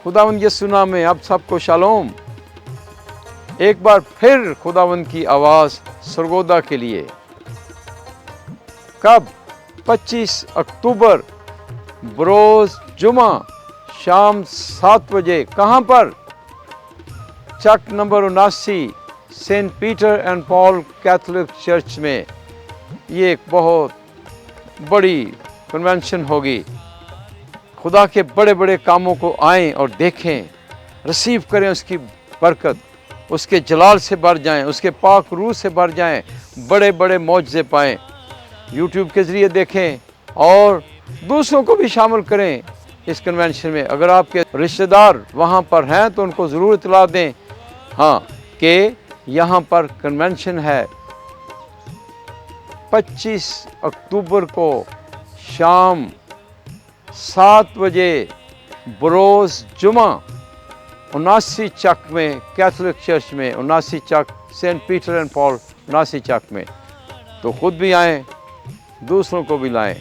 खुदावंद यीशु नाम में आप सबको शालोम। एक बार फिर खुदावंद की आवाज़ सरगोदा के लिए। कब? 25 अक्टूबर बरोज़ जुमा शाम 7 बजे। कहाँ पर? चक number 79 Saint Peter and Paul Catholic church में। ये एक बहुत बड़ी कन्वेंशन होगी। खुदा के बड़े बड़े कामों को आएं और देखें, रिसीव करें उसकी बरकत, उसके जलाल से भर जाएं, उसके पाक रूह से भर जाएं, बड़े बड़े मौजज़े पाएं। यूट्यूब के ज़रिए देखें और दूसरों को भी शामिल करें इस कन्वेंशन में। अगर आपके रिश्तेदार वहाँ पर हैं तो उनको ज़रूर इतला दें, हाँ, कि यहाँ पर कन्वेंशन है 25 अक्टूबर को शाम 7 बजे बरोज़ जुमा 79 चक में, कैथोलिक चर्च में, 79 चक सेंट पीटर एंड पॉल 79 चक में। तो खुद भी आएँ, दूसरों को भी लाएं।